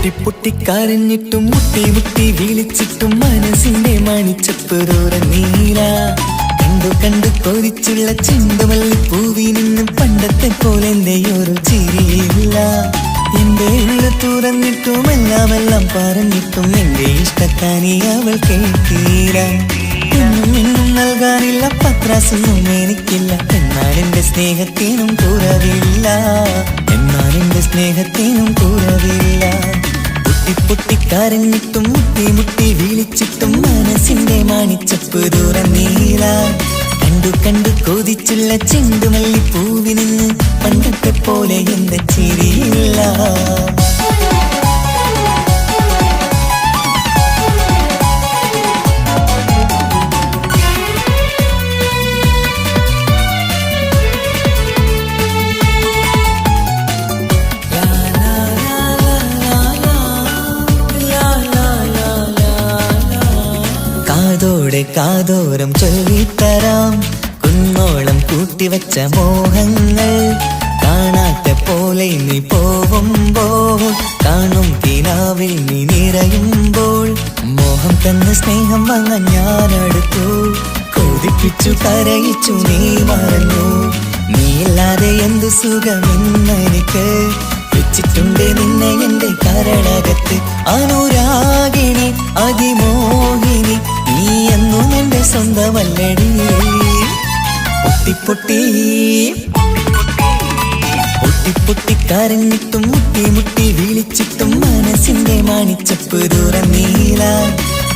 പൊട്ടിക്കരഞ്ഞിട്ടും മുട്ടി മുട്ടി വിളിച്ചിട്ടും മനസ്സിന്റെ മണിച്ചപ്പുറീല. കണ്ടു കണ്ടു കൊതിച്ചുള്ള ചെണ്ടുമല്ലിപ്പൂവിൽ നിന്നും പണ്ടത്തെ പോലെ എന്റെ ഒരു ചിരിയില്ല. എന്റെ ഉള്ളു തുറന്നിട്ടും എല്ലാം പറഞ്ഞിട്ടും എന്റെ ഇഷ്ടക്കാനി അവൾ കേട്ടീര. ഒന്നും നൽകാനില്ല, പത്രാസൊന്നും എനിക്കില്ല. എന്നാൽ എന്റെ സ്നേഹത്തിനും കുറവില്ല, എന്നാൽ എന്റെ സ്നേഹത്തിനും കുറവില്ല. പൊട്ടിക്കരഞ്ഞിട്ടും മുട്ടി മുട്ടി വിളിച്ചിട്ടും മനസ്സിന്റെ മണിച്ചപ്പ് തുറന്നീല. കണ്ടു കണ്ടു കൊതിച്ചുള്ള ചെണ്ടുമല്ലിപ്പൂവിൽ നിന്ന് പണ്ടത്തെ പോലെ എന്റെ ചിരിയില്ല. കാതോരം ചൊല്ലിത്തരാം കുന്നോളം കൂട്ടിവച്ച മോഹങ്ങൾ. കാണാത്ത പോലെ നീ പോവുമ്പോൾ, കാണും കിനാവിൽ നീ നിറയുമ്പോൾ, മോഹം തന്ന സ്നേഹം വാങ്ങാൻ ഞാനടുത്തു. കൊതിപ്പിച്ചു കരയിച്ചു നീ മറന്നു. നീയില്ലാതെ എന്തു സുഖമെന്നെനിക്ക്. വെച്ചിട്ടുണ്ട് നിന്നെ എന്റെ കരളകത്ത്. അനുരാഗിണി അതിമോഹിനി നീ എന്നും എന്റെ സ്വന്തമല്ലടി. പൊട്ടിക്കരഞ്ഞിട്ടും മുട്ടി മുട്ടി വിളിച്ചിട്ടും മനസ്സിന്റെ മണിച്ചപ്പ് തുറന്നീല.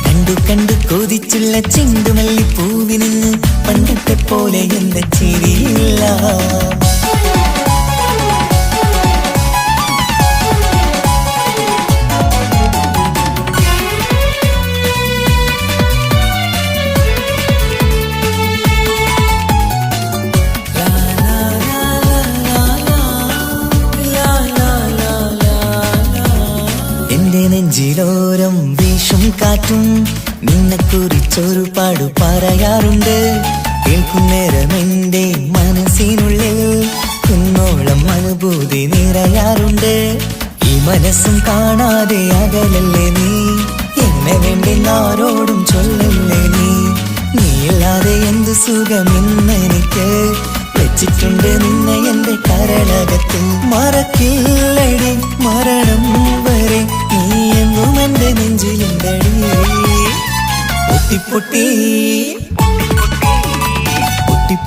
കണ്ടു കണ്ടു കൊതിച്ചുള്ള ചെണ്ടുമല്ലിപ്പൂവിൽ നിന്ന് പണ്ടത്തെ പോലെ എന്റെ ചിരിയില്ല. നെഞ്ചിലോരം വീശും കാറ്റും നിന്നെക്കുറിച്ചൊരുപാട് പറയാറുണ്ട്. കേൾക്കുന്നേരം എന്റെ മനസ്സിനുള്ളിൽ കുന്നോളം അനുഭൂതി നിറയാറുണ്ട്. ഈ മനസ്സും കാണാതെ അകലല്ലേ നീ, എന്നെ വേണ്ടി ആരോടും ചൊല്ലല്ലേ നീ. നീയില്ലാതെ എന്തു സുഖമെന്നെനിക്ക്. വെച്ചിട്ടുണ്ട് നിന്നെ എന്റെ കരളകത്ത്. മറക്കില്ലടി മരണം വരെ നീ എന്നും എന്റെ നെഞ്ചിലുണ്ടടി.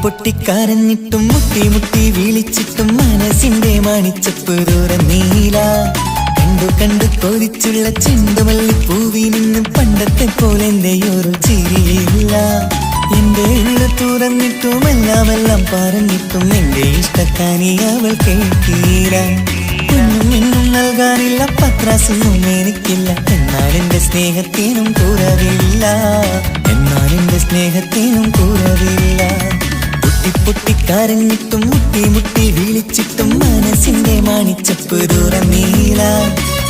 പൊട്ടിക്കരഞ്ഞിട്ടും മുട്ടി മുട്ടി വിളിച്ചിട്ടും മനസ്സിന്റെ മണിച്ചപ്പ് തുറന്നീല. കണ്ടു കണ്ടു കൊതിച്ചുള്ള ചെണ്ടുമല്ലിപ്പൂവിൽ നിന്നും പണ്ടത്തെ പോലെ എന്റെ ഒരു ചിരിയില്ല. എന്റെ ഉള്ളു തുറന്നിട്ടും എല്ലാം പറഞ്ഞിട്ടും എന്റെ ഇഷ്ടക്കാനി അവൾ കേട്ടീര. ഒന്നും നൽകാനില്ല, പത്രാസൊന്നും എനിക്കില്ല. എന്നാൽ എന്റെ സ്നേഹത്തിനും കുറവില്ല, എന്നാൽ എന്റെ സ്നേഹത്തിനും കുറവില്ല. പൊട്ടിക്കരഞ്ഞിട്ടും മുട്ടി മുട്ടി വിളിച്ചിട്ടും മനസ്സിന്റെ മണിച്ചപ്പ് തുറന്നീല.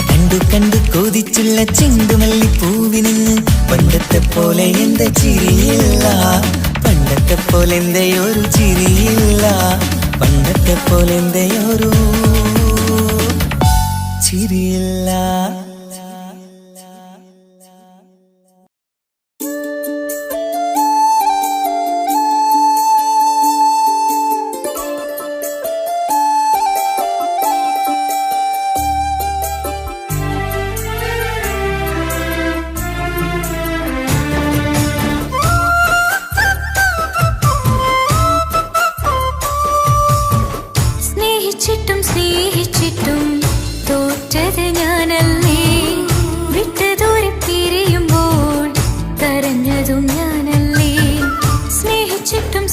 കണ്ടു കണ്ടു കൊതിച്ചുള്ള ചെണ്ടുമല്ലിപ്പൂവിൽ നിന്ന് പണ്ടത്തെ പോലെ എന്റെ ചിരിയില്ല. പണ്ടത്തെ പോലെ എന്റെ ഒരു ചിരിയില്ല. പണ്ടത്തെ പോലെ എന്റെ ഒരു ചിരിയില്ല. സ്നേഹിച്ചിട്ടും തോറ്റത് ഞാനല്ലേ. വിട്ടുദൂരെ പിരിയുമ്പോൾ കരഞ്ഞതും ഞാനല്ലേ. സ്നേഹിച്ചിട്ടും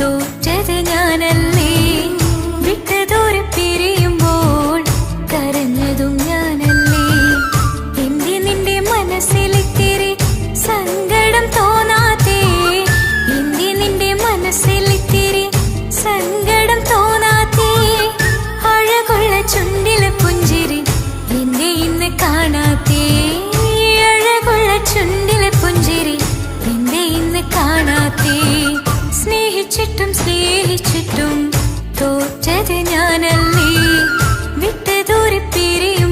തോറ്റത് ഞാനല്ലേ. വിട്ടുദൂരെ പിരിയുമ്പോൾ കരഞ്ഞതും ഞാനല്ലേ. എന്റെ നിന്റെ മനസ്സിലിത്തിരി സങ്കടം തോന്നാതെ, എന്റെ നിന്റെ മനസ്സിലിത്തിരി സങ്കടം തോന്നാതെ, അഴകുള്ള ചുണ്ടിലെ പുഞ്ചിരി എന്നെ ഇന്ന് കാണാതെ. അഴകുള്ള ചുണ്ടിലെ പുഞ്ചിരി എന്നെ ഇന്ന് കാണാതെ. സ്നേഹിച്ചിട്ടും തോറ്റത് ഞാനല്ലേ. വിട്ടുദൂരെ പിരിയും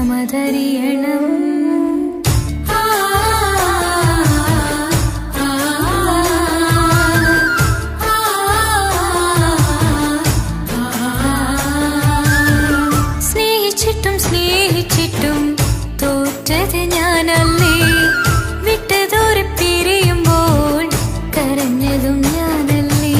വിഷമതറിയണം. സ്നേഹിച്ചിട്ടും സ്നേഹിച്ചിട്ടും തോറ്റത് ഞാനല്ലേ, വിട്ടതോരെ പിരിയുമ്പോൾ കരഞ്ഞതും ഞാനല്ലേ.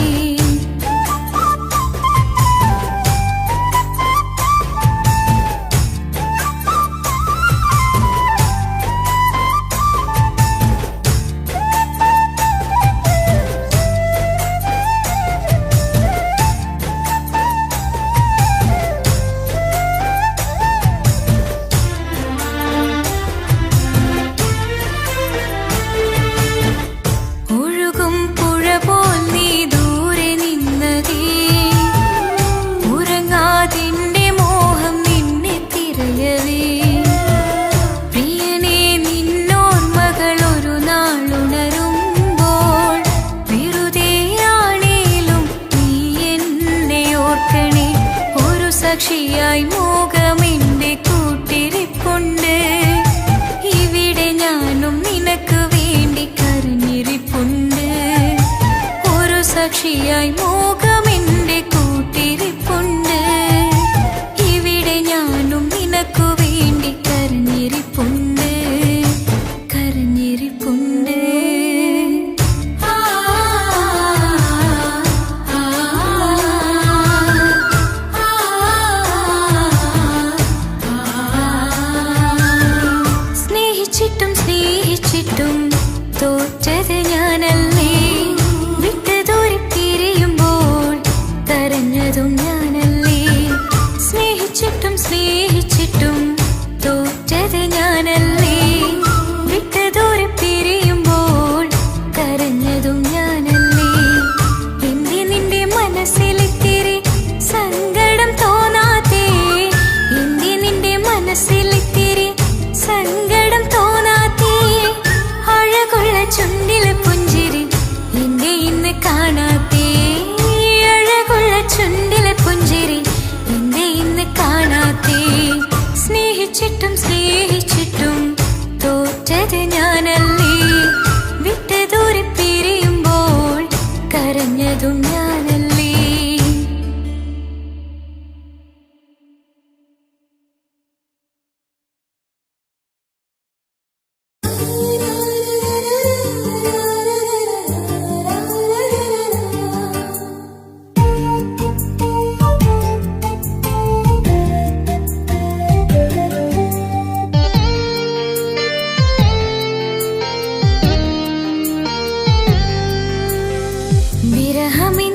ഒഴുകും പുഴ പോൽ നീ ദൂരെ നിന്നതേ, ഉറങ്ങാതിന്റെ മോഹം നിന്നെ തിരയവേ. പ്രിയനേ നിന്നോർമ്മകൾ ഒരു നാളുണരുമ്പോൾ വെറുതെയാണേലും നീ എന്നെ ഓർക്കണേ. ഒരു സാക്ഷിയായി മോഹമെന്റെ കൂട്ടിരിപ്പുണ്ട്, ഇവിടെ ഞാനും നിനക്ക് വേണ്ടി കരഞ്ഞിരിപ്പുണ്ട്. ഒരു സാക്ഷിയായി മോഹമെന്റെ കൂട്ടിരിപ്പുണ്ട്, ഇവിടെ ഞാനും നിനക്ക് വേണ്ടി കരഞ്ഞിരിപ്പുണ്ട്, കരഞ്ഞിരിപ്പുണ്ട്. സ്നേഹിച്ചിട്ടും സ്നേഹിച്ചിട്ടും തോറ്റത് ഞാനല്ലേ, വിട്ടതോരെ പിരിയുമ്പോൾ കരഞ്ഞതും ഞാനല്ലേ. സ്നേഹിച്ചിട്ടും സ്നേഹിച്ചിട്ടും തോറ്റത് ഞാനല്ലേ, വിട്ടതോരെ പിരിയുമ്പോൾ കരഞ്ഞതും ഞാനല്ലേ. എന്റെ നിന്റെ മനസ്സിലിത്തിരി സങ്കടം തോന്നാത്തേ, എന്റെ നിന്റെ മനസ്സിലിത്തിരി സങ്കടം തോന്നാത്തേ. അഴകുള്ള ചുണ്ടിലെ പുഞ്ചിരി എന്റെ ഇന്ന് കാണാത്തേ, അഴകുള്ള ചുണ്ടിലെ പുഞ്ചിരി എന്റെ ഇന്ന് കാണാത്തേ. സ്നേഹിച്ചിട്ടും സ്നേഹിച്ചിട്ടും തോറ്റത് ഞാനല്ലേ, വിട്ടതോരെ പിരിയുമ്പോൾ കരഞ്ഞതും ഞാനല്ലേ. വിരഹമിൻ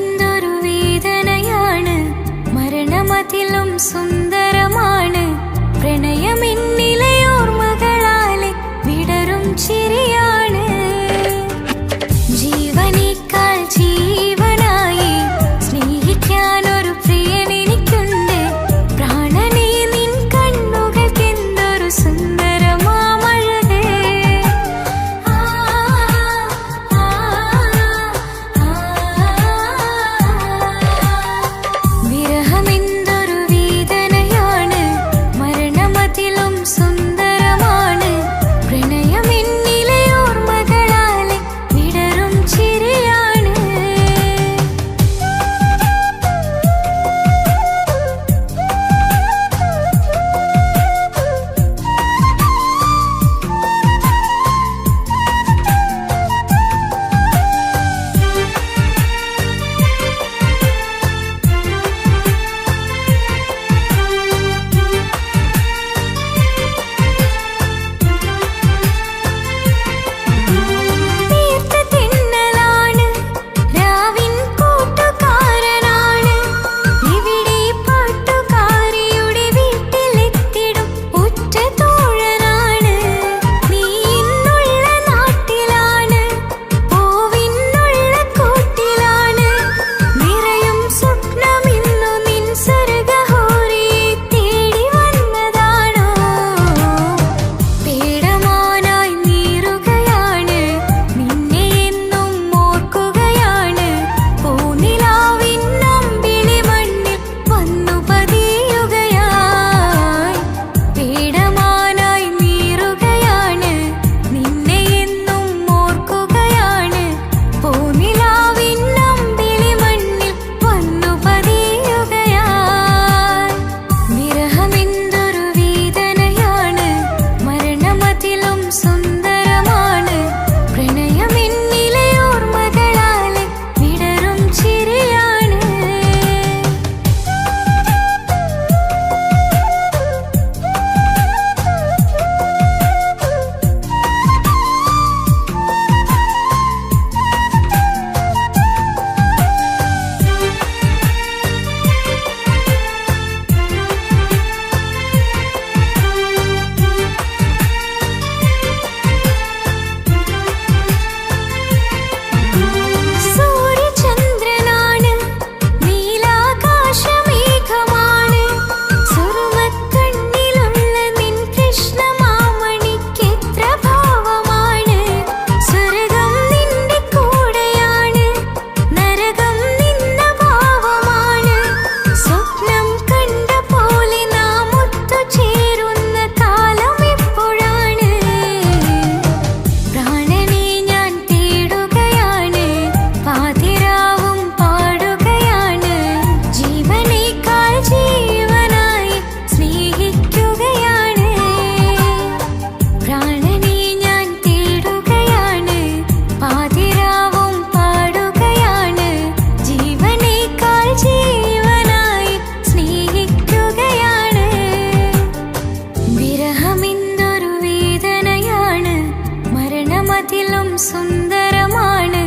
സുന്ദരമാണ്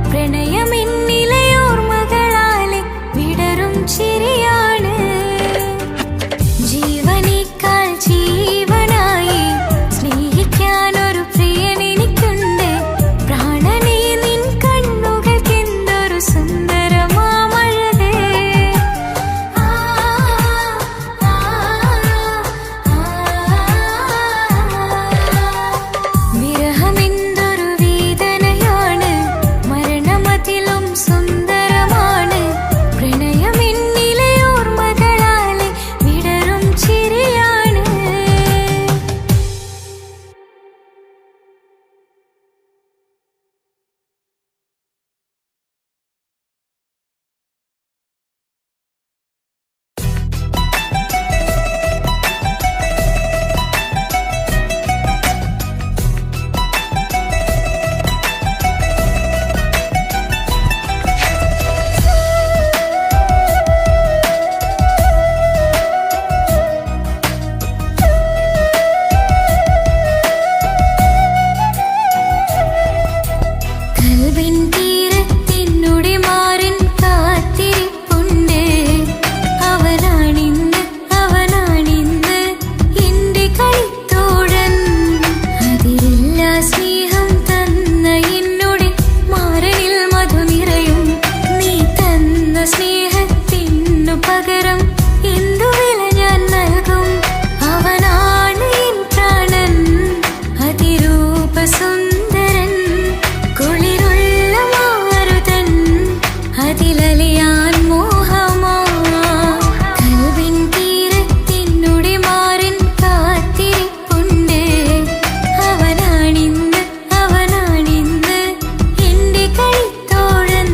പ്രണയമെന്നിലെ ഓർമ്മകളാലെ വിടരും ചിരിയാണ് ജീവനേക്കാൾ ജീവനായി സ്നേഹിക്കാനൊരു പ്രിയനെനിക്കുണ്ട് പ്രാണനെ നിൻ കണ്ണുകൾക്കെന്തൊരു സുന്ദരമാമഴകേ വിരഹമെന്തൊരു വേദനയാണ് മരണമതിലും സുന്ദരമാണ് പ്രണയമെന്നിലെ ഓർമ്മകളാലെ വിടരും ചിരിയാണ് കൽവിൻ തീരത്തെന്നുടെ മാറിൻ കാത്തിരിപ്പുണ്ട് അവനാണിന്ന് എന്റെ കളിത്തോഴൻ അതിരില്ലാ സ്നേഹം തന്ന എന്നോട് മാറനിൽ മധു നിറയും നീ തന്ന സ്നേഹത്തിനു പകരം എന്തു വില ഞാൻ നൽകും അവനാണ് എൻ പ്രാണൻ അതിരൂപ സുന്ദരൻ കുളിരുള്ള മാരുതൻ അതിലലിയാൻ മോഹമാ കൽവിൻ തീരത്തെന്നുടെ മാറിൻ കാത്തിരിപ്പുണ്ട് അവനാണിന്ന് എന്റെ കളിത്തോഴൻ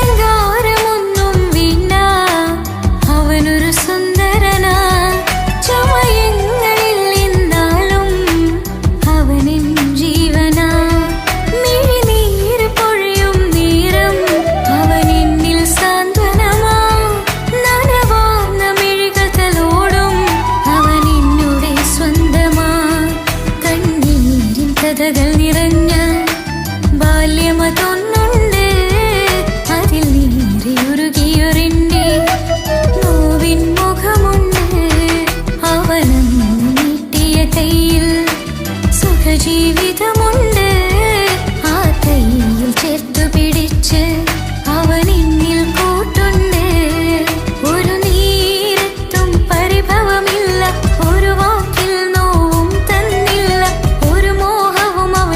അലങ്കാരമൊന്നും വേണ്ട അവനൊരു സുന്ദരനാ ചമയങ്ങളിൽ നിന്നാലും അവനെൻ ജീവനാ മിഴിനീര് പൊഴിയും നേരം അവനെന്നിൽ സാന്ത്വനമാ നനവാർന്ന മിഴികളോടും അവനെന്നുടെ സ്വന്തമാ കണ്ണീരിൻ കഥകൾ നിറഞ്ഞ ബാല്യമതൊന്നുണ്ട് അതിൽ നീറിയുരുകിയൊരെന്റെ നോവിൻ മുഖമുണ്ട് അവനന്നു നീട്ടിയ കയ്യിൽ സുഖജീവിതമുണ്ട് ആ കയ്യിൽ ചേർത്തു പിടിച്ച് അവനെന്നിൽ കൂട്ടുണ്ട് ഒരു നീരത്തും പരിഭവമില്ല ഒരു വാക്കിൽ നോവും തന്നില്ല ഒരു മോഹവും അവൻ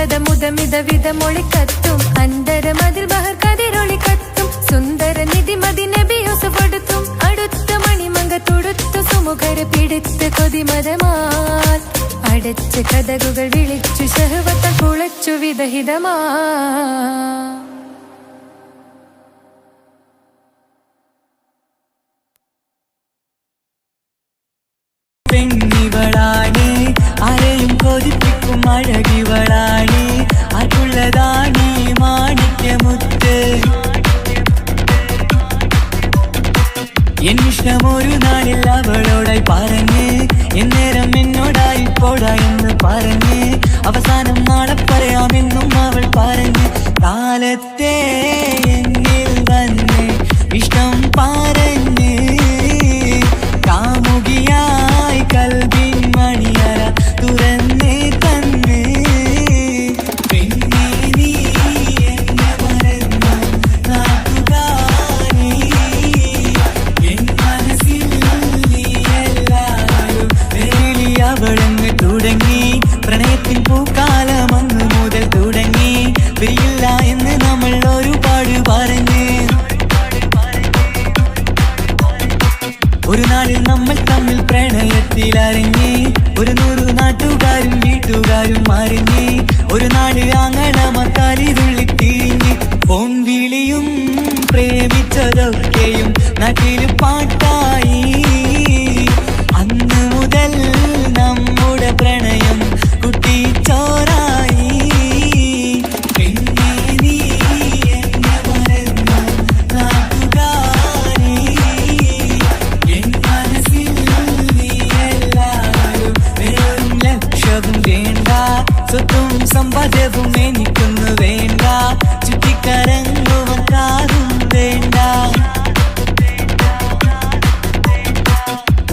ചന്തത മുതമിത വിധമൊളി കത്തും അന്തരമതിൽ ബഹർ കതിരൊളി കത്തും സുന്ദര നിധി മതി നബി യൂസുഫ് അടുത്തും അടുത്ത മണിമങ്ക തൊടുത്തു സുമുഖര് പിടിത്ത് കൊതിമതമാൽ അടച്ച കഥകുകൾ വിളിച്ചു ശഹവത്ത കുളച്ചു വിദഹിതമാ പെണ്ണിവളാണ് ആരെയും കൊതിപ്പിക്കും അഴകിവളാണ് അതുള്ളതാണ് മാണിക്യമുത്ത് എന്നിഷ്ടം ഒരു നാളിൽ അവളോടായി പറഞ്ഞ് എന്നേരം എന്നോടായി പോടാ എന്ന് പറഞ്ഞ് അവസാനം നാളെ പറയാമെന്നും അവൾ പറഞ്ഞ് കാലത്തെ എന്നിൽ വന്ന് ഇഷ്ടം പറഞ്ഞ് കാമുകിയായി കൽവിൻ മണിയറ തുറന്ന് തന്ന് പെണ്ണേ നീ എന്നെ മറന്നു നാട്ടുകാരി എൻ മനസ്സിൽ നീ എല്ലാവരും വേലി അവളങ്ങ് തുടങ്ങി പ്രണയത്തിൻ പൂക്കാലം അന്ന് മുതൽ തുടങ്ങി പിരിയില്ല എന്ന് നമ്മൾ ഒരുപാട് പറഞ്ഞ് ഒരു നാളിൽ നമ്മൾ തമ്മിൽ പ്രണയത്തിലറിഞ്ഞ് 100 നാട്ടുകാരും വീട്ടുകാരും അറിഞ്ഞ് ഒരു നാട് ആങ്ങളമക്കാലിതുള്ളി തിരിഞ്ഞ് ഫോൺ വിളിയും പ്രേമിച്ചതൊക്കെയും നാട്ടിൽ പാട്ടായി അന്ന് മുതൽ നമ്മുടെ പ്രണയം കുട്ടിച്ചോറായി പെണ്ണേ നീ എന്നെ മറന്നു നാട്ടുകാരി എൻ മനസ്സിൽ നീ എല്ലാവരും വെറും ലക്ഷവും വേണ്ട സ്വത്തും സമ്പാദ്യവും എനിക്കൊന്നു വേണ്ട ചുറ്റിക്കറങ്ങുവാൻ കാറും വേണ്ട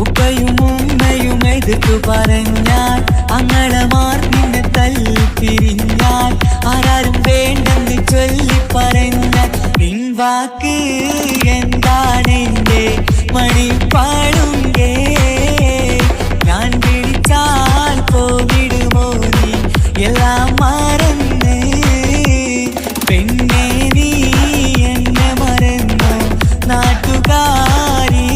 ഉപ്പയും ഉമ്മയും എതിർത്തു പറഞ്ഞാൽ അങ്ങളമാർ നിന്നെ തല്ലിപ്പിരിഞ്ഞാൽ ആരാരും വേണ്ടെന്ന് ചൊല്ലി പറഞ്ഞാൽ നിൻ വാക്ക് എന്താണെന്റെ മണിപ്പാടുങ്കേ ഞാൻ പിടിച്ചാൽ പോവിടുമോ നീ എല്ലാം മറന്ന് പെണ്ണേ നീ എന്നെ മറന്നു നാട്ടുകാരി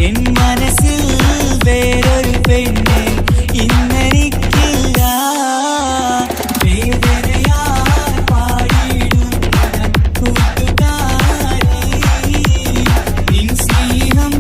എൻ മനസ്സിൽ വേറൊരു പെണ്ണ് ഇന്നെനിക്കില്ല വേദനയാൽ പാടിയിടുന്ന കൂട്ടുകാരി നിൻ സ്നേഹം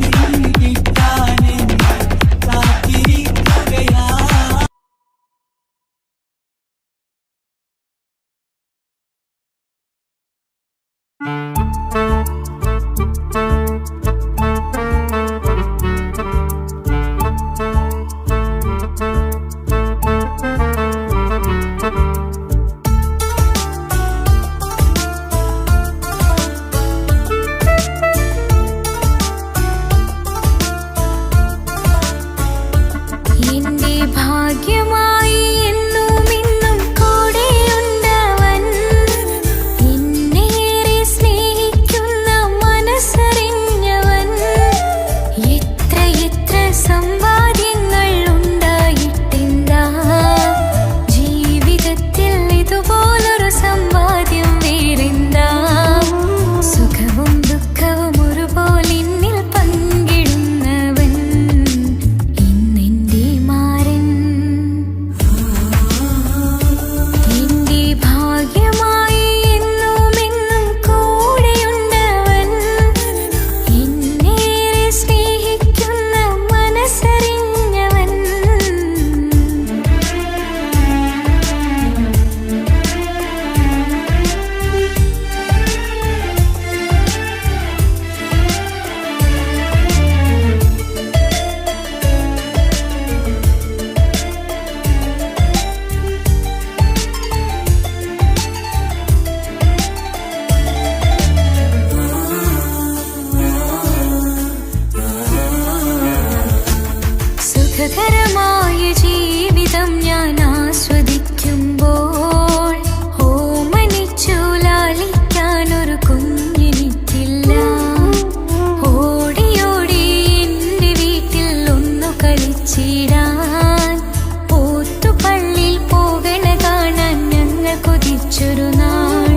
വിളിച്ചൊരു നാൾ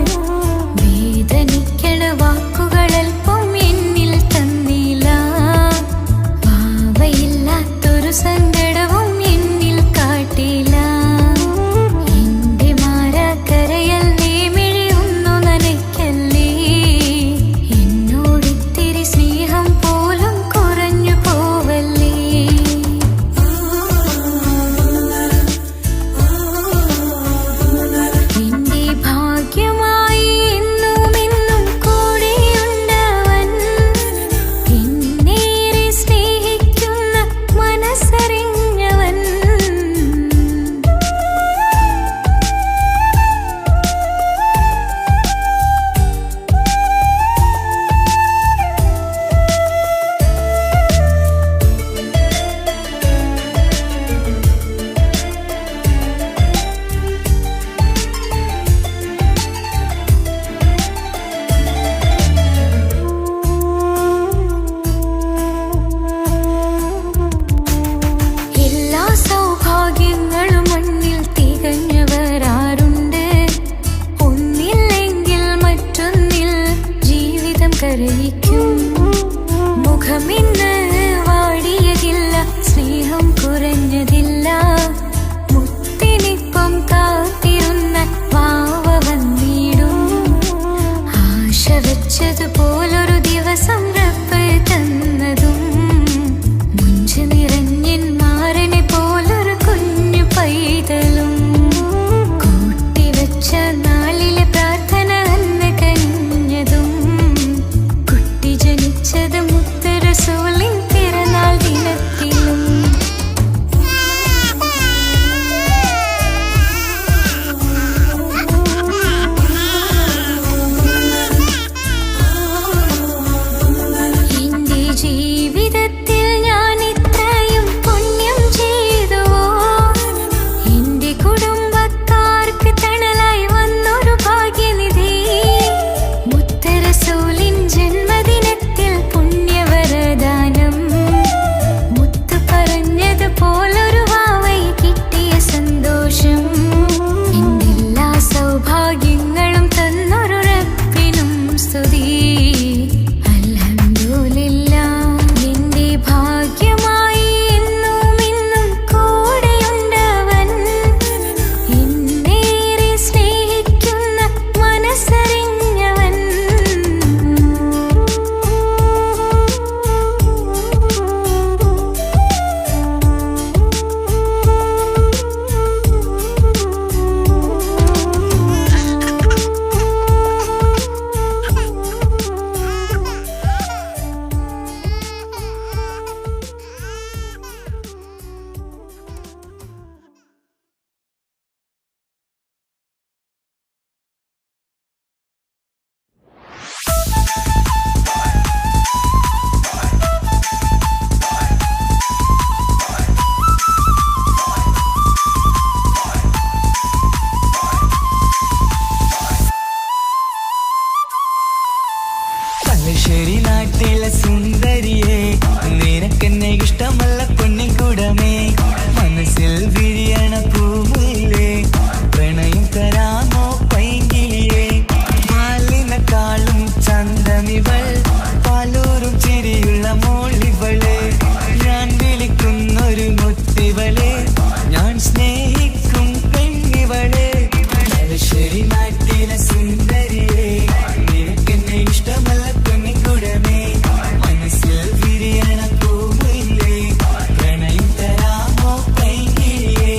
വേദനിക്കണ വാക്കുകളൽപ്പം എന്നിൽ തന്നില്ല. ഭാവയില്ലാത്തൊരു സങ്കടവും എന്നിൽ കാട്ടില്ല. എന്റെ മാറാക്കരയല്ലേ മിഴിയൊന്നു നനയ്ക്കല്ലേ. എന്നോടിത്തിരി സ്നേഹം പോലും കുറഞ്ഞു പോവല്ലേ. എന്റെ ഭാഗ്യമായി എന്നും എന്നും കൂടെയുണ്ടവൻ. എന്നേറെ സ്നേഹിക്കുന്ന മനസ്സറിഞ്ഞവൻ. എല്ലാ സൗഭാഗ്യങ്ങളും മുന്നിൽ തികഞ്ഞവരാരുണ്ട്. ഒന്നില്ലെങ്കിൽ മറ്റൊന്നിൽ ജീവിതം കരയിക്കും. മുഖമിന്ന് വാടിയതില്ല, സ്നേഹം കുറഞ്ഞതില്ല. മുത്തിനിപ്പം കാത്തിരുന്ന വാവ വന്നിടും. ആശ വെച്ചതുപോലൊരു ദിവസം റബ്ബ് തന്നതും. മുഞ്ച് നിറഞ്ഞൻ മാരനെ പോലൊരു കുഞ്ഞു പൈതലും. കൂട്ടിവെച്ച നാളിലെ പ്രാർത്ഥന അന്ന് കനിഞ്ഞതും. കുട്ടി ജനിച്ചത് മുത്ത് റസൂലിൻ പിറന്നാൾ ദിനത്തിലും. എന്റെ ജീവിതത്തിൽ ഞാൻ ഇത്രയും പുണ്യം ചെയ്തുവോ. എന്റെ കുടുംബക്കാർക്ക് തണലായി വന്നൊരു ഭാഗ്യനിധി. മുത്ത് റസൂലിൻ ജന്മദിനത്തിൽ പുണ്യവരദാനം. മുത്ത് പറഞ്ഞതുപോലൊരു വാവൈ കിട്ടിയ സന്തോഷം. എന്റെ എല്ലാ സൗഭാഗ്യങ്ങളും തന്നൊരു റബ്ബിനും സ്തുതി. അൽഹംദുലില്ലാ. എന്റെ ഭാഗ്യമായി എന്നും എന്നും കൂടെയുണ്ടവൻ. എന്നേറെ സ്നേഹിക്കുന്ന മനസ്സറിഞ്ഞവൻ. തലശ്ശേരി നാട്ടിലെ സുന്ദരിയെ, നിനക്കെന്നെ ഇഷ്ടമല്ല പൊന്നിക്കുടമേ. മനസ്സിൽ വിരിയണ പൂമുല്ലേ, പ്രണയം തരാമോ പൈങ്കിളിയെ. പാലിനെക്കാളും ചന്തമിവൾ, പാലൂരും ചിരിയുള്ള മോളിവളെ. ഞാൻ വിളിക്കുന്നൊരു മുത്തിവളെ, ഞാൻ സ്നേഹിക്കും പെണ്ണിവളെ. തലശ്ശേരി നാട്ടിലെ സുന്ദരിയെ, നിനക്കെന്നെ ഇഷ്ടമല്ല പൊന്നിക്കുടമേ. മനസ്സിൽ വിരിയണ പൂവില്ലേ, പ്രണയം തരാമോ പൈങ്കിളിയെ.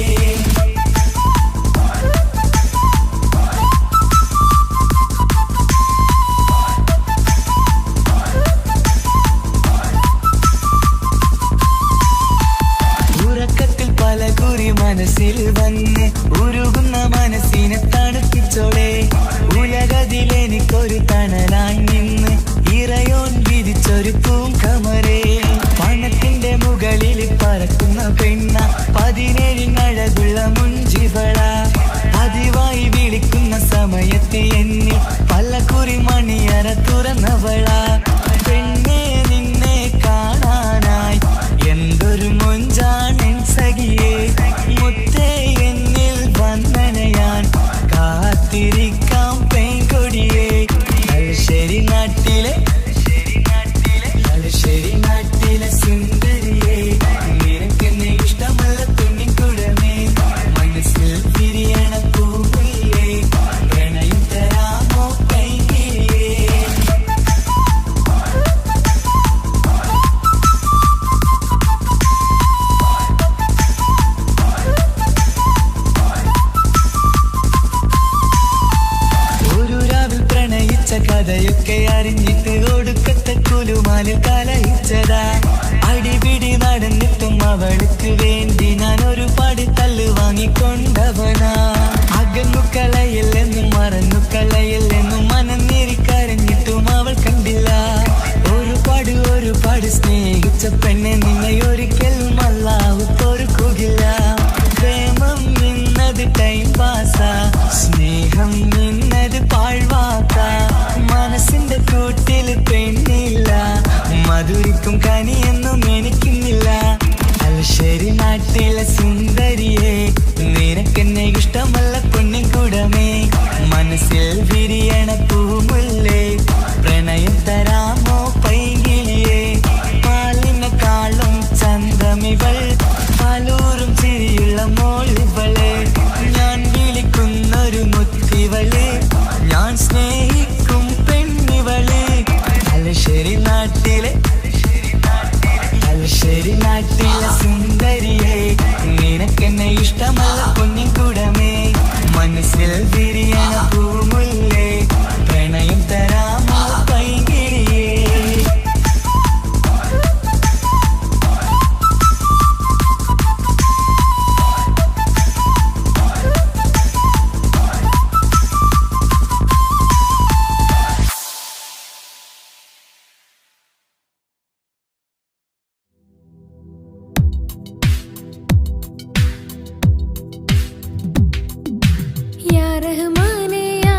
ഉറക്കത്തിൽ പല കുറി മനസ്സിൽ വന്ന് ഉരുകുന്ന മനസ്സിനെ തണുപ്പിച്ചോളെ. ഉലകതിലെനിക്കൊരു തണലായി നിന്ന് ഇറയോൻ വിധിച്ചൊരു പൂങ്കമരേ. പണത്തിന്റെ മുകളിൽ പറക്കുന്ന പെണ്ണ, 17 അഴകുള്ള മുഞ്ചിവള. പതിവായി വിളിക്കുന്ന സമയത്ത് എന്നിൽ പല കുറി മണിയറ തുറന്നവള. പെണ്ണെ നിന്നെ കാണാനായി എന്തൊരു മൊഞ്ചാണെൻ സഖിയേ. മുത്തേ എന്നിൽ വന്നണയാൻ കാത്തിരി മാലിൽ കലയിച്ചതാ. അടിപിടി നടന്നിട്ടും അവൾക്ക് വേണ്ടി ഞാൻ ഒരുപാട് തല്ല് വാങ്ങിക്കൊണ്ടവനാ. അകന്നു കളയില്ലെന്നും മറന്നു കളയില്ലെന്നും മനന്നേറി കരഞ്ഞിട്ടും അവൾ കണ്ടില്ല. ഒരുപാട് സ്നേഹിച്ച പെണ്ണെ നിന്നെ ഒരിക്കലും അല്ലാഹു പൊറുക്കുകയില്ല. പ്രേമം എന്നത് ടൈം പാസാ, സ്നേഹം എന്നത് പാഴ്വാക്ക. മനസ്സിന്റെ കൂട്ടില് പെണ്ണില്ല, മധുരിക്കും കനിയൊന്നും എനിക്കുന്നില്ല. അൽശ്ശേരി നാട്ടിലെ സുന്ദരിയെ നിനക്കെന്നെ ഇഷ്ടമല്ല പൊന്നിൻകുടമേ. മനസ്സിൽ വിരിയണ പൂമുല്ലേ, പ്രണയം തരാമോ പൈകിളിയെ. പാലിനെക്കാളും ചന്തമിവൾ, പാലൂറും ചിരിയുള്ള മോളിവളെ. ഞാൻ വിളിക്കുന്നൊരു മുത്തിവളെ, ഞാൻ സ്നേഹിക്കും പെണ്ണിവളെ. അൽശ്ശേരി നാട്ടിലെ സുന്ദരിയെ നിനക്കെന്നെ ഇഷ്ടമല്ല പൊന്നിൻകുടമേ. മനസ്സിൽ വിരിയണ പൂമുല്ലേ, പ്രണയം തരാമോ പൈകിളിയേ. യാ റഹ്മാനേ യാ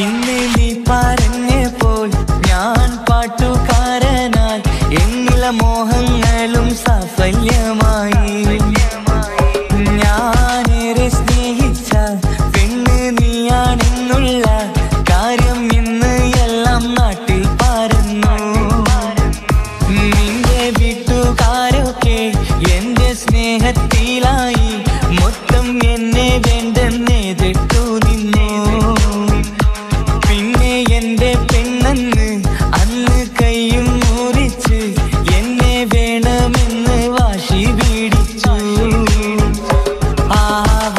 ഇന്ന് നീ പറഞ്ഞപ്പോൾ ഞാൻ പാട്ടുകാരനായി എന്നില മോഹങ്ങളും സാഫല്യമായി ഞാനേറെ സ്നേഹിച്ച പെണ്ണ് നീയാണെന്നുള്ള കാര്യം ഇന്ന് എല്ലാം നാട്ടിൽ പരന്നു നിന്റെ വീട്ടുകാരൊക്കെ എന്റെ സ്നേഹത്തിലായി മൊത്തം എന്നെ വേണ്ടെന്നെതിർത്തു നിന്നു പിന്നെ എന്റെ പെണ്ണെന്ന് അന്ന് കൈയും മുറിച്ച് എന്നെ വേണമെന്ന് വാശി പിടിച്ചു ആ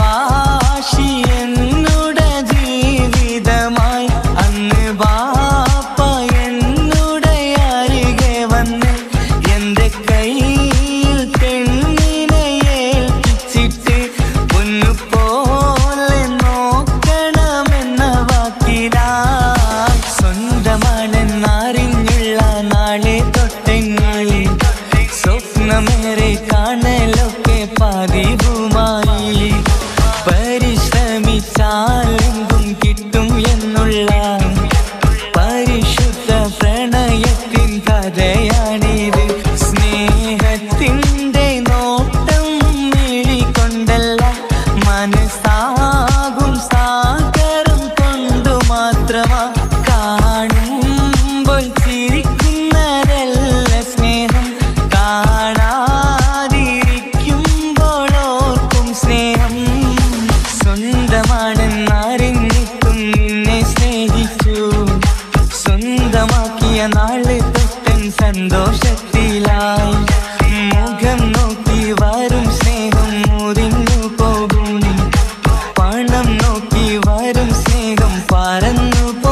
വാശി എന്നുടെ ജീവിതമായി അന്ന് ബാപ്പ എന്നുടെ അരികെ വന്ന് എന്റെ കയ്യിൽ പെണ്ണിനെ ഏൽപ്പിച്ചിട്ട് പൊന്നുപോലെ നോക്കണമെന്ന വാക്കിലായി സ്വന്തമാണെന്നറിഞ്ഞുള്ള നാളെ തൊട്ടെങ്ങളിൽ സ്വപ്നമേറെ കാണലൊക്കെ പതിവുമായി പരിശ്രമിച്ചാലെന്തും കിട്ടും എന്നുള്ള പരിശുദ്ധ പ്രണയത്തിൻ കഥയാണിത് സ്നേഹത്തിൻ്റെ നോട്ടം മിഴികൊണ്ടല്ല മനസ്സാകും സാഗരം കൊണ്ടു മാത്രമാ കാണുമ്പോൾ ചിരിക്കുന്നതല്ല സ്നേഹം കാണാതിരിക്കുമ്പോൾ ഓർക്കും സ്നേഹം സ്വന്തമാണെന്നറിഞ്ഞിട്ടും നിന്നെ സ്നേഹിച്ചു സ്വന്തമാക്കിയ നാള് തൊട്ടൻ സന്തോഷത്തിലായി മുഖം നോക്കി വരും സ്നേഹം മുറിഞ്ഞു പോകും പണം നോക്കി വരും സ്നേഹം പറന്നു പോകും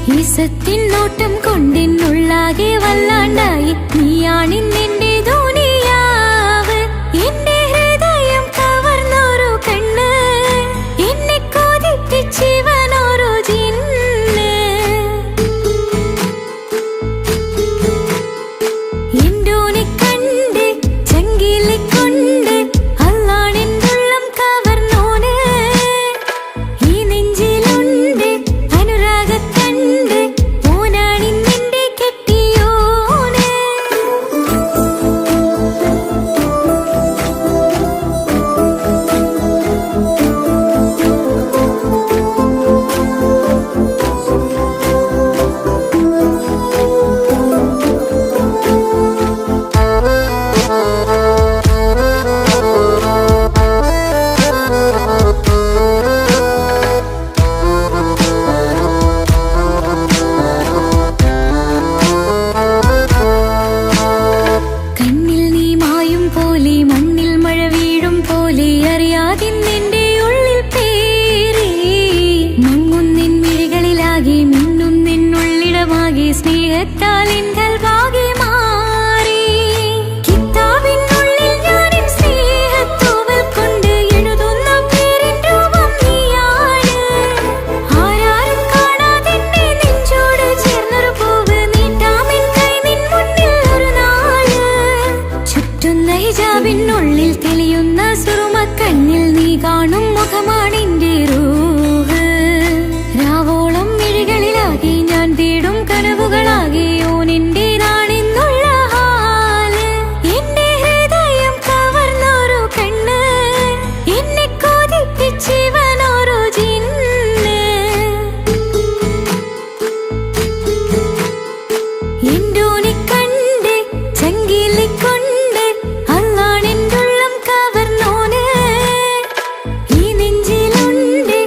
രസത്തിൻ നോട്ടം കൊണ്ടെന്നുള്ളാകെ വല്ലാണ്ടായി നീയാണിന്നെന്റെ ദുനിയാവ് എന്റെ ഹൃദയം കവർന്നൊരു കണ്ണ് എന്നെ കൊതിപ്പിച്ച് സ്നേഹത്താൽ എന്തൽ ഭാഗ്യ മാറി കിതാബിനുള്ളിൽ ഞാൻ സ്നേഹത്തൂവൽ കൊണ്ട് എഴുതുന്ന പേരിൻ രൂപം നീയാണ് ആരാരും കാണാതെ നെഞ്ചോട് ചേർന്നൊരു പൂവ് നീട്ടാമെൻ കൈ നിൻ മുന്നിൽ ഒരു നാള് ചുറ്റുന്ന ഹിജാബിനുള്ളിൽ തെളിയുന്ന സുറുമ കണ്ണിൽ നീ കാണും മുഖമാണെന്റെ റൂഹ് രാവോളം മിഴികളിലാകെ ഞാൻ തേടും കനവുകളാകെ ഓനെന്റേതാണെന്നുള്ള ഹാല് എന്റെ ഹൃദയം കവർന്നൊരു കണ്ണ് എന്നെ കൊതിപ്പിച്ചിവനൊരു ജിന്ന് എന്തോനെ കണ്ട് ചങ്കിലിക്കൊണ്ട് അല്ലാണെന്തുള്ളം കവർന്നോന് ഈ നെഞ്ചിലുണ്ട്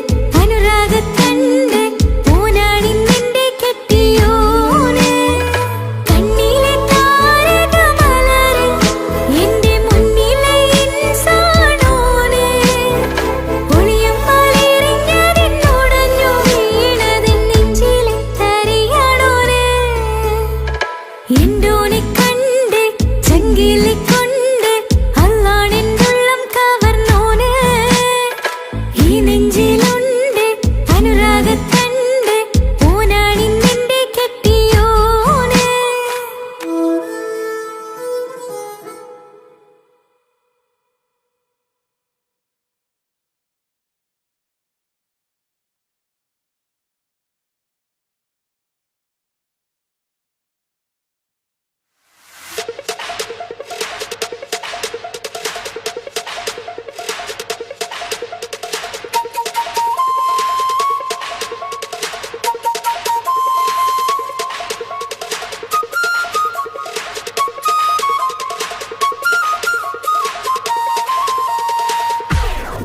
അനുരാഗത്തണ്ട് ഓനാണിന്നെന്റെ കെട്ടിയോന് കണ്ണിലെ താരകമലര് എന്റെ മുന്നിലെ ഇൻസാനോന് ഒളിയമ്പാലെറിഞ്ഞതെന്നോടഞ്ഞു വീണതെൻ നെഞ്ചിലെ തരിയാണോന് എന്തോനെ കണ്ട് ചങ്കിലിക്കൊണ്ട് അല്ലാണെന്തുള്ളം കവർന്നോന് ഈ നെഞ്ചിലുണ്ട് അനുരാഗത്തണ്ട് ഓനാണിന്നെന്റെ കെട്ടിയോന്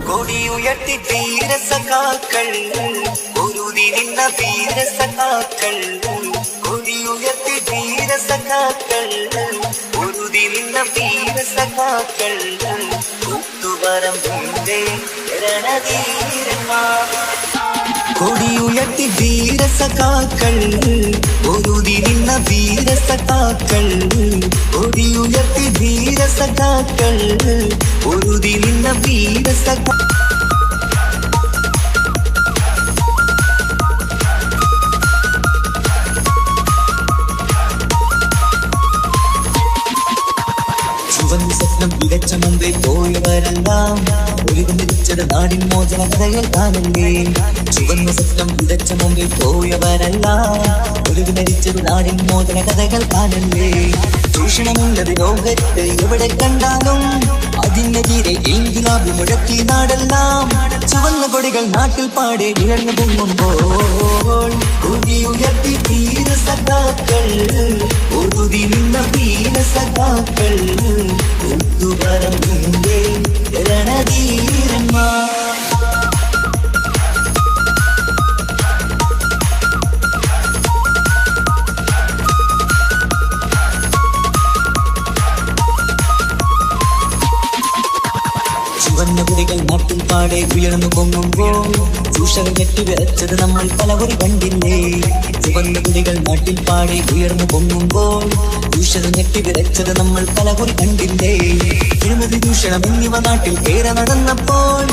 കൊടിയുയർത്തി വീരസഖാക്കൾ ഉരുതി നിന്ന വീരസഖാക്കൾ കൊടിയുയർത്തി വീരസഖാക്കൾ ഉരുതി നിന്ന വീരസഖാക്കൾ കൂത്തുപറമ്പിന്റെ രണധീരന്മാർ കൊടിയുയർത്തി വീരസഖാക്കൾ ഉരുതി നിന്ന വീരസഖാക്കൾ കൊടിയുയർത്തി വീരസഖാക്കൾ ഉരുതി നിന്ന വീരസഖാ ചുവന്ന സ്വപ്നം വിതച്ച മുമ്പേ പോയവരെല്ലാം ഒഴുകുന്നിരിച്ചത് നാടിൻ മോചന കഥകൾ കാണുന്നേ ചുവന്ന സ്വപ്നം വിതച്ച മുമ്പേ പോയവരെല്ലാം ഒഴുകുന്നിരിച്ചത് നാടിൻ മോചന കഥകൾ കാണുന്നേ ചൂഷണമുള്ളത് ലോകത്ത് എവിടെ കണ്ടാലും അതിനെതിരെ ഇൻകിലാബ് മുഴക്കി നാടെല്ലാം ചുവന്ന കൊടികൾ നാട്ടിൽ പാടെ വിളർന്നു പൊങ്ങുമ്പോൾ ഉയർത്തി വീരസഖാക്കൾ ഉറുതി നിന്ന വീരസഖാക്കൾ കൂത്തുപറമ്പിന്റെ രണധീരന്മാർ ചുവന്ന കുടികൾ നാട്ടിൽ പാടെ ഉയർന്നു പൊങ്ങുമ്പോൾ ചൂഷകൾ ഞെട്ടിവിറച്ചത് നമ്മൾ പലവരി കണ്ടില്ലേ ചുവന്ന കുടികൾ നാട്ടിൽ പാടെ ഉയർന്നു പൊങ്ങുമ്പോൾ ചൂഷകൾ ഞെട്ടിവിറച്ചത് നമ്മൾ പലവരി കണ്ടില്ലേ അഴിമതി ചൂഷണം എന്നിവ നാട്ടിൽ ഏറെ നടന്നപ്പോൾ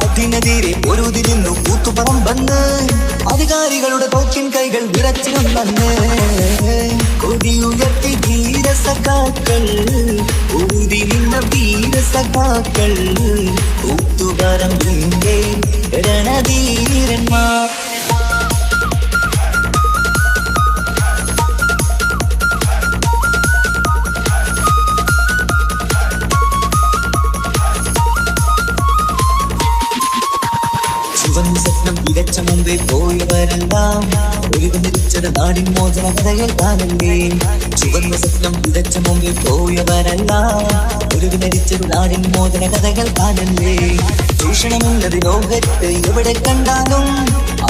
അതിനെതിരെ പൊരുതിരുന്നു കൂത്തുപറമ്പെന്ന് അധികാരികളുടെ തോക്കിൻ കൈകൾ വിറച്ചിരുന്നെന്ന് കൊടിയുയർത്തി വീരസഖാക്കൾ ഊതി നിന്ന വീരസഖാക്കൾ കൂത്തുപറമ്പിന്റെ രണധീരന്മാർ ചുവന്ന സ്വപ്നം വിതച്ച മുമ്പേ പോയവരെല്ലാം ഒഴുകുന്നിരിച്ചത് നാടിൻ മോചന കഥകൾ കാണുന്നേ ചുവന്ന സ്വപ്നം വിതച്ച മുമ്പേ പോയവരെല്ലാം ഒഴുകുന്നിരിച്ചത് നാടിൻ മോചന കഥകൾ കാണുന്നേ ചൂഷണമുള്ളത് ലോകത്ത് എവിടെ കണ്ടാലും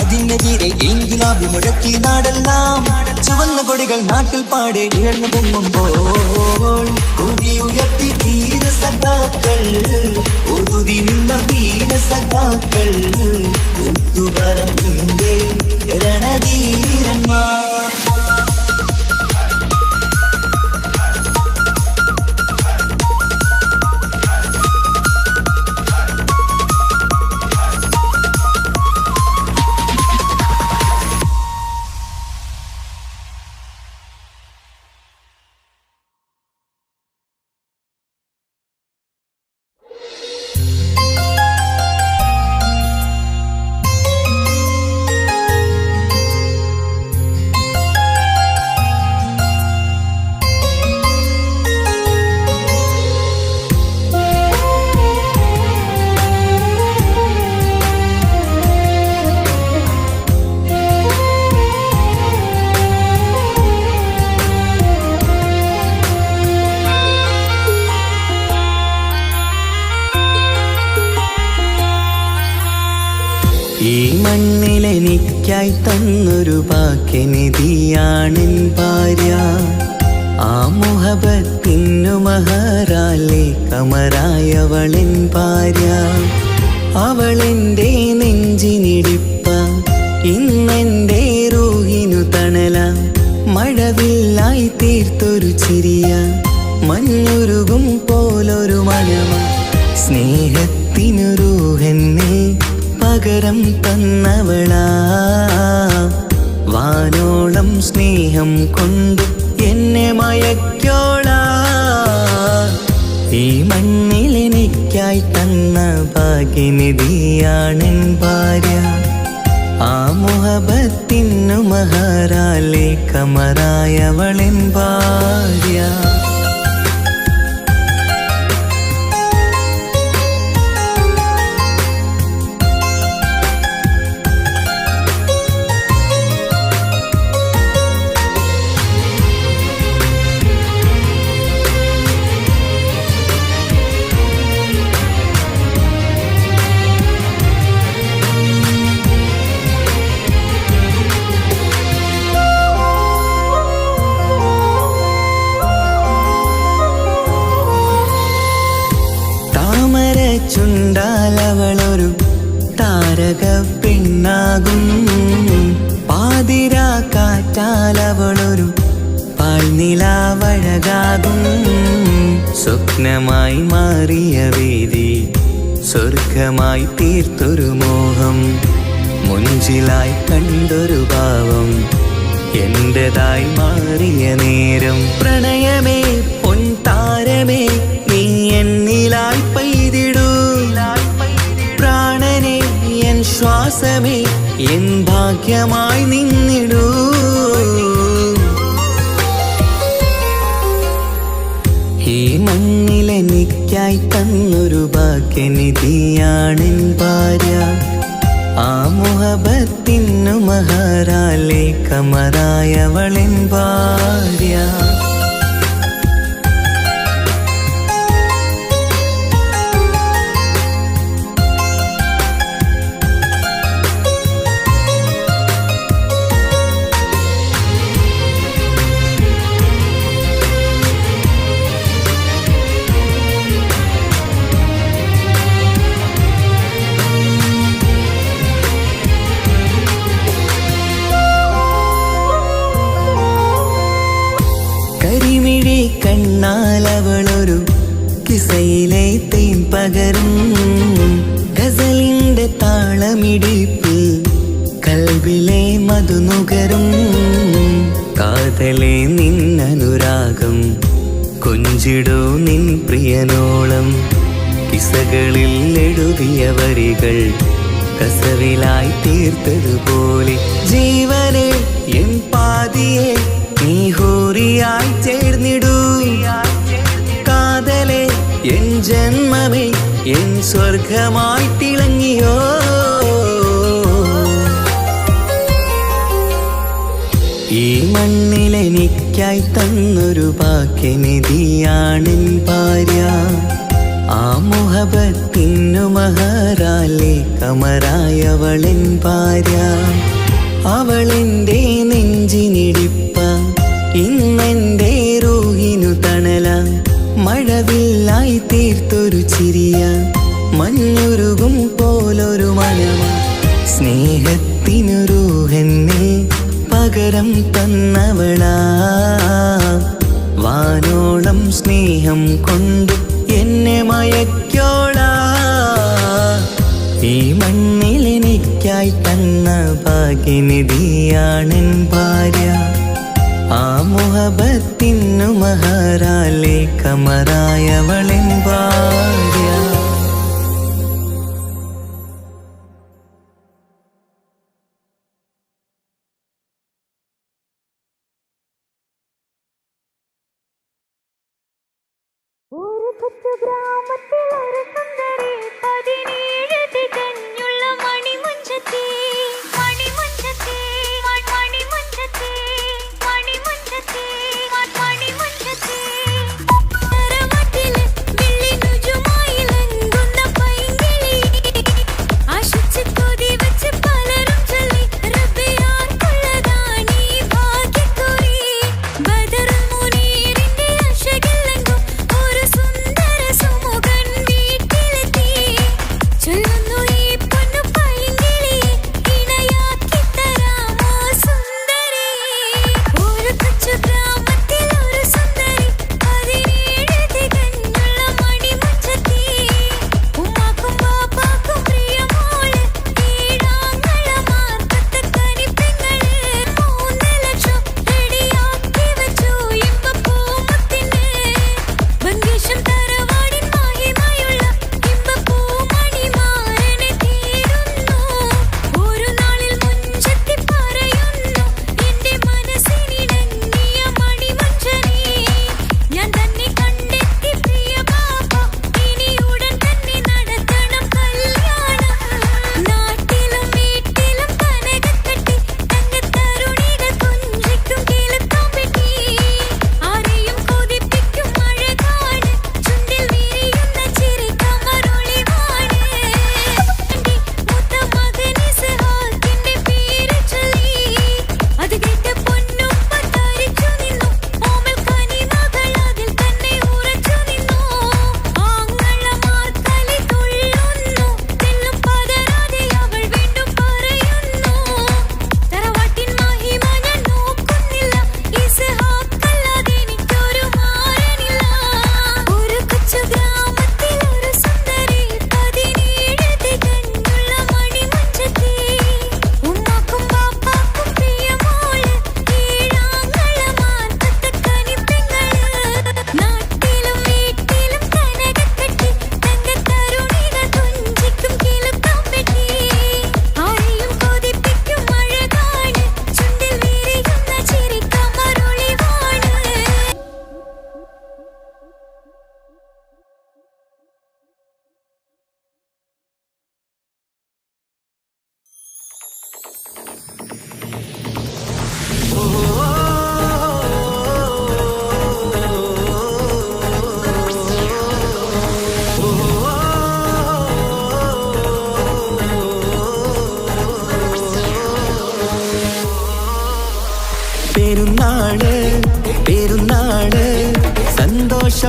അതിനെതിരെ ഇൻകിലാബ് മുഴക്കി നാടെല്ലാം ചുവന്ന കൊടികൾ നാട്ടിൽ പാടെ ഉയർന്നു പൊങ്ങുമ്പോൾ ഉയർത്തി വീരസഖാക്കൾ ഉറുതി നിന്ന വീരസഖാക്കൾ കൂത്തുപറമ്പിന്റെ രണധീരന്മാർ മണ്ണിലെനിക്കായി തന്നൊരു ഭാഗ്യനിധിയാണെൻ ഭാര്യ. ആ മുഹബത്തിനു മഹറാലെ കമറായവളെൻ ഭാര്യ. അവളെൻ്റെ നെഞ്ചിനിടിപ്പ, ഇന്നെൻ്റെ റൂഹിനു തണല. മഴവില്ലായി തീർത്തൊരു ചിരിയ, മഞ്ഞുരുകും പോലൊരു മനമ. സ്നേഹത്തിനു റൂഹെന്നെ പകരം തന്നവളാ. വാനോളം സ്നേഹം കൊണ്ട് എന്നെ മയക്കോളാ. ഈ മണ്ണിലെനിക്കായി തന്ന ഭാഗ്യനിധിയാണെൻ ഭാര്യ. ആ മുഹബത്തിനു മഹറാലെ കമറായവളെൻ ഭാര്യ. ചുണ്ടാലവളൊരു താരക പെണ്ണാകും. പാതിരാ കാറ്റാലവളൊരു പാൽനിലാവഴകാകും. സ്വപ്നമായി മാറിയ വേദി സ്വർഗമായി തീർത്തൊരു മോഹം. മുഞ്ചിലായി കണ്ടൊരു ഭാവം എന്റേതായി മാറിയ നേരം. പ്രണയമേ പൊൻതാരമേ നീ എന്നിലായി പെയ്തിടൂ. പ്രാണനെ എൻ ശ്വാസമേ എൻ ഭാഗ്യമായി നിന്നിടൂ. ഈ മണ്ണിലെനിക്കായി തന്നൊരു ഭാഗ്യനിധിയാണെൻ ഭാര്യ. ആ മുഹബത്തിനു മഹറാലെ കമറായവളെൻ ഭാര്യ. കരിമിഴി കണ്ണാലവളൊരു കിസയിലെ തേൻ പകരും. ഗസലിന്റെ താളമിടിപ്പിൽ കൽബിലെ മധുനുകരും. കാതലെ നിന്നനുരാഗം കൊഞ്ചിടൂ നിൻ പ്രിയനോളം. കിസകളിൽ എഴുതിയ വരികൾ കസവിലായി തീർത്തതുപോലെ. ജീവനെ എൻ പാതിയെ നീ ഹൂറിയായി ചേർന്നിടൂ. കാതലെ എൻ ജന്മമേ എൻ സ്വർഗമായി തിളങ്ങിയോ. ഈ മണ്ണിലെനിക്കായി തന്നൊരു ഭാഗ്യനിധിയാണെൻ ഭാര്യ. ആ മുഹബത്തിനു മഹറാലെ കമറായവളെൻ ഭാര്യ. അവളെൻ്റെ നെഞ്ചിനിടിപ്പ, ഇന്നെൻ്റെ റൂഹിനു തണല. മഴവില്ലായി തീർത്തൊരു ചിരിയ, മഞ്ഞുരുകും പോലൊരു മനമ. സ്നേഹത്തിനു റൂഹെന്നെ പകരം തന്നവളാ. വാനോളം സ്നേഹം കൊണ്ട് എന്നെ മയക്കോളാ. ഈ മണ്ണിലെനിക്കായി തന്ന ഭാഗ്യനിധിയാണെൻ ഭാര്യ. ആ മുഹബത്തിനു മഹറാലെ കമറായവളെൻ ഭാര്യ. ഒരു കൊച്ചു ഗ്രാമത്തിൽ ഒരു സുന്ദരി 17 തികഞ്ഞുള്ള മണിമുഞ്ചത്തി മണിമുഞ്ചത്തി മണിമുഞ്ചത്തി മണിമുഞ്ചത്തി മണിമുഞ്ചത്തി തരമട്ടിലെ വെള്ളി നുജുമായി ലംഘുന്ന പൈങ്കിളി ആശിച്ച് കൊതി വെച്ച്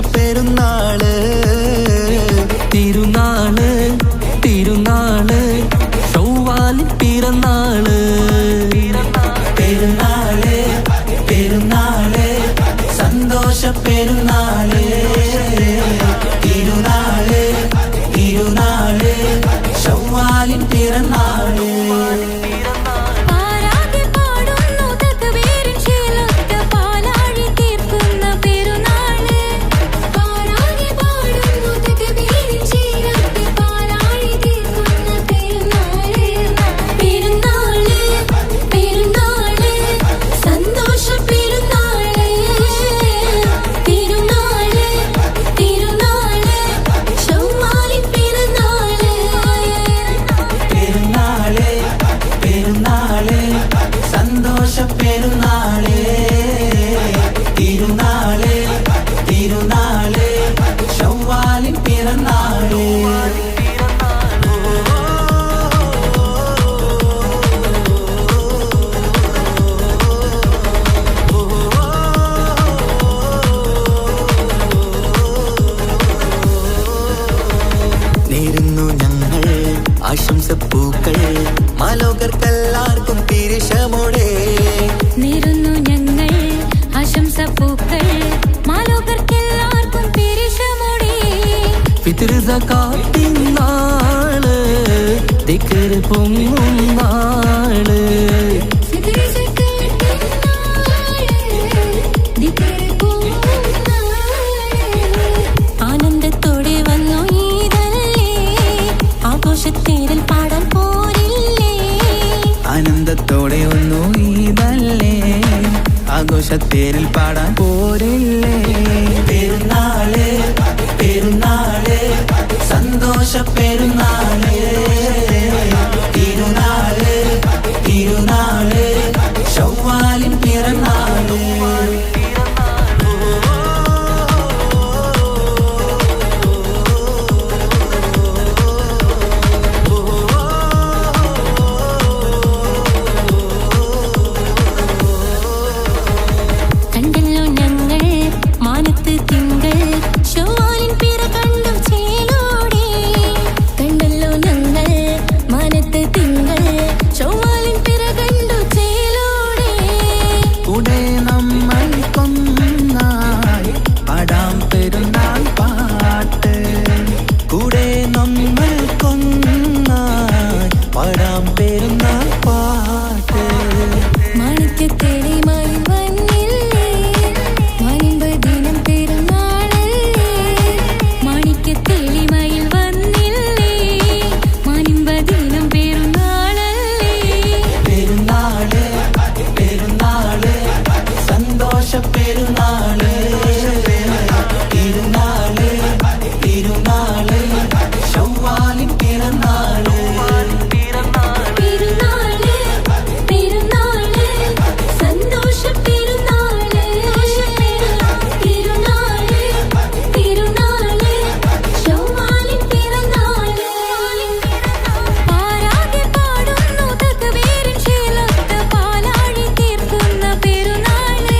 പെരുന്നാള് തിരുനാള് തിരുനാള് ചൊവ്വാലിൻ പിറന്നാള് പെരുന്നാള് പെരുന്നാള് സന്തോഷ പെരുന്നാള് തിരുനാള് തിരുനാള് ചൊവ്വാലിൻ പിറന്നാള് ആശംസപ്പൂക്കൾ മാലോകർക്കെല്ലാവർക്കും തിരുശമോടെ നേരുന്നു ഞങ്ങൾ ആശംസപ്പൂക്കൾ മാലോകർക്കെല്ലാവർക്കും തിരുശമോടെ ഫിത്ർ സകാത്തിൻ നാള് ദിക്ർ പൊങ്ങും നാള് ആനന്ദത്തോടെ വന്നു ഈദല്ലേ ആഘോഷത്തേരിൽ പാടാൻ പോരില്ലേ ആനന്ദത്തോടെ ഒന്നു ഈദല്ലേ ആഘോഷത്തേരിൽ പാടാൻ പോരില്ലേ പെരുന്നാള് പെരുന്നാള് സന്തോഷ പെരുന്നാള് തിരുനാള് തിരുനാള് ചൊവ്വാലിൻ പിറന്നാള് കണ്ടല്ലോ ഞങ്ങൾ മാനത്ത് തിങ്കൾ ചൊവ്വാലിൻ പിറ കണ്ടു ചേലോടെ കണ്ടല്ലോ ഞങ്ങൾ മാനത്ത് തിങ്കൾ ചൊവ്വാലിൻ പിറ കണ്ടു ചേലോടെ കൂടെ നമ്മൾ കൊന്നായി പാടാം പെരുന്നാൾ പാട്ട് കൂടെ നമ്മൾ കൊന്നായി പാടാം പെരുന്നാൾ പാട്ട് മാണിക്യത്തേളിമായി വന്നില്ലേ മാനിമ്പ് ദിനം പെരുന്നാളല്ലേ മാണിക്യത്തേളിമായി വന്നില്ലേ മാനിമ്പ് ദിനം പെരുന്നാളല്ലേ പെരുന്നാള് പെരുന്നാള് സന്തോഷ പെരുന്നാള് തിരുനാള് തിരുനാള് ചൊവ്വാലിൻ പിറന്നാള് പെരുന്നാള് പെരുന്നാള് സന്തോഷ പെരുന്നാള് തിരുനാള് തിരുനാള് ചൊവ്വാലിൻ പിറന്നാള് പാരാകെ പാടുന്നു തക്ബീരിൻ ശീലത്ത് പാലാഴി തീർക്കുന്ന പെരുന്നാള്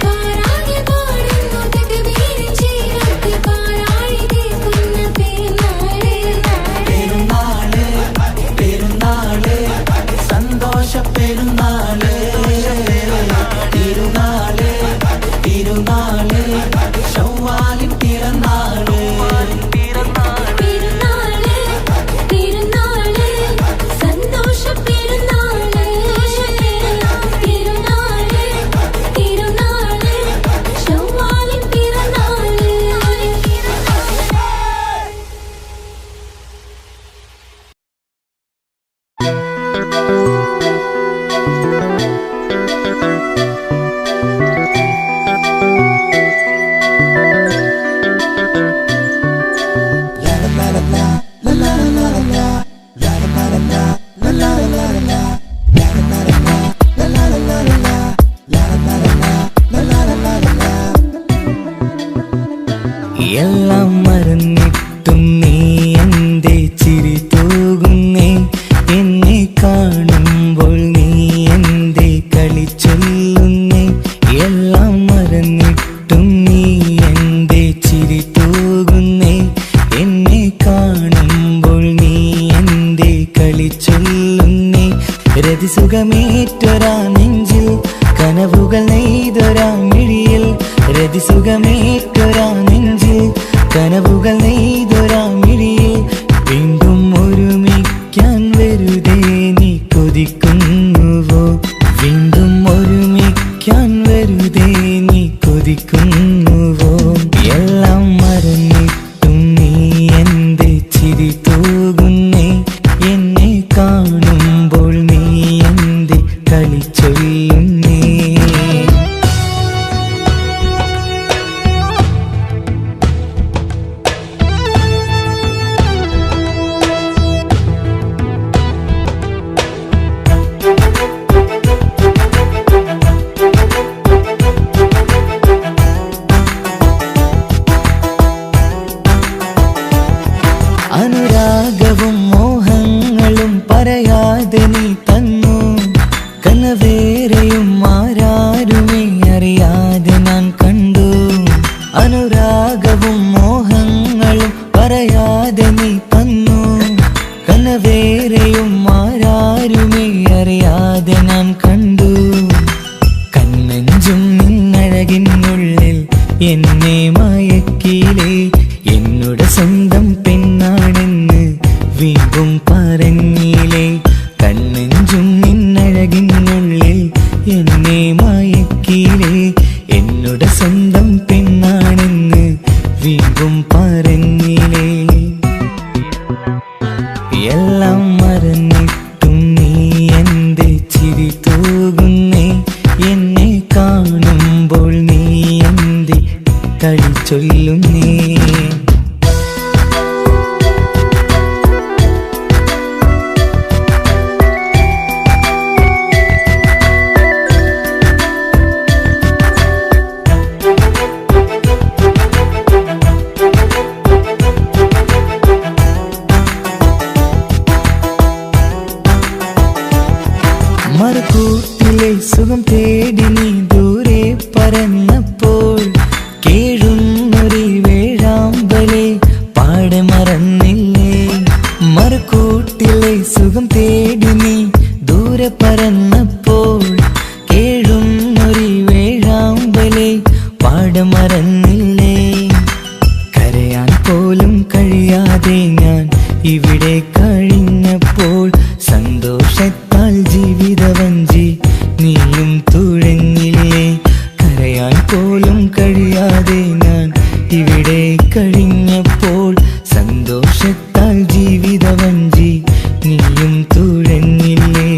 പാരാകെ പാടുന്നു തക്ബീരിൻ ശീലത്ത് പാലാഴി തീർക്കുന്ന പെരുന്നാള് പെരുന്നാള് പെരുന്നാള് സന്തോഷ പെരുന്നാള് തിരുനാള് തിരുനാള് ചൊവ്വാലിൻ പിറന്നാള് പെരുന്നാള് പെരുന്നാള് സന്തോഷ പെരുന്നാള് തിരുനാള് തിരുനാള് ചൊവ്വാലിൻ പിറന്നാള് എല്ലാം മറന്നിട്ടും നീ എന്റെ ചിരി തൂകുന്നേ എന്നെ കാണുമ്പോൾ രതിസുഖമേറ്റൊരാ നെഞ്ചിൽ കനവുകൾ നെയ്തൊരാ മിഴിയിൽ രതിസുഖമേറ്റൊരാ നെഞ്ചിൽ കനവുകൾ നെയ്തൊരാ മിഴിയിൽ വീണ്ടും ഒരുമിക്കാൻ വെറുതെ നീ കൊതിക്കുന്നുവോ വീണ്ടും ഒരുമിക്കാൻ വെറുതെ നീ കൊതിക്കുന്നുവോ എല്ലാം മറന്നിട്ടും നീ എന്റെ ചിരി തൂകുന്നേ എന്നെ കാണുമ്പോൾ നീ എന്റെ കളി ചൊല്ലുന്നേ അനുരാഗവും മോഹങ്ങളും പറയാതെ നീ തന്നു കനവേറെയും ആരാരുമേ അറിയാതെ ഞാൻ കണ്ടു അനുരാഗവും മോഹങ്ങളും പറയാതെ നീ തന്നു കനവേറെയും ആരാരുമേ അറിയാതെ ഞാൻ കണ്ടു കണ്ണഞ്ചും നിന്നഴകിനുള്ളിൽ എന്നെ മയക്കിലേ എന്നോട് സ്വന്തം പെണ്ണാണെന്ന് വീണ്ടും പറഞ്ഞില്ലേ കണ്ണെഞ്ചും നിന്നഴകിനുള്ളിൽ എന്നെ മയക്കിലേ എന്നോട് സ്വന്തം പെണ്ണാണെന്ന് വീണ്ടും പറഞ്ഞില്ലേ എല്ലാം മറന്നിട്ടും നീ എന്റെ ചിരി തൂകുന്നേ എന്നെ കാണുമ്പോൾ നീ എന്റെ കളി ചൊല്ലുന്നേ മറുകൂട്ടിലെ സുഖം തേടി നീ ദൂരെ പറന്നപ്പോൾ കേഴുന്നൊരു വേഴാമ്പലെ പാടെ മറന്നില്ലേ മറുകൂട്ടിലെ സുഖം തേടി നീ ദൂരെ പറന്നപ്പോൾ കേഴുന്നൊരു വേഴാമ്പലെ പാടെ മറന്നില്ലേ കരയാൻ പോലും കഴിയാതെ ഞാൻ ഇവിടെ കഴിഞ്ഞപ്പോൾ സന്തോഷത്താൽ ജീവിതവഞ്ചി നീയും തുഴഞ്ഞില്ലേ കരയാൻ പോലും കഴിയാതെ ഞാൻ ഇവിടെ കഴിഞ്ഞപ്പോൾ സന്തോഷത്താൽ ജീവിതവഞ്ചി നീയും തുഴഞ്ഞില്ലേ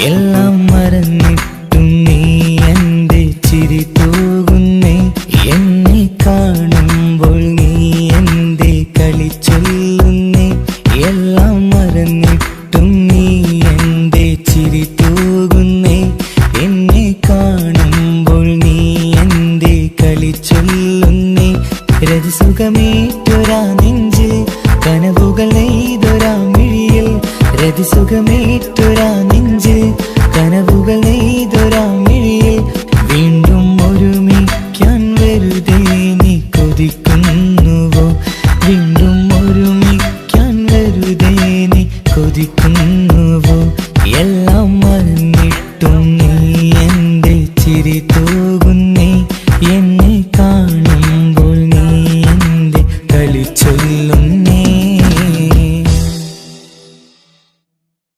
എല്ലാം മറന്നിട്ടും നീ എന്റെ ചിരി തൂകുന്നേ എന്നെ കാണുമ്പോൾ നീ എന്റെ കളി ചൊല്ലുന്നേ എല്ലാം മറന്നിട്ടും നീ എന്റെ ചിരി തൂകുന്നേ എന്നെ കാണുമ്പോൾ നീ എന്റെ കളി ചൊല്ലുന്നേ രതിസുഖമേറ്റൊരാ നെഞ്ചിൽ കനവുകൾ നെയ്തൊരാ മിഴിയിൽ രതിസുഖമേറ്റൊരാ നെഞ്ചിൽ കനവുകൾ നെയ്തൊരാ മിഴിയിൽ വീണ്ടും ഒരുമിക്കാൻ വെറുതെ നീ കൊതിക്കുന്നുവോ വീണ്ടും ഒരുമിക്കാൻ വെറുതെ നീ കൊതിക്കുന്നുവോ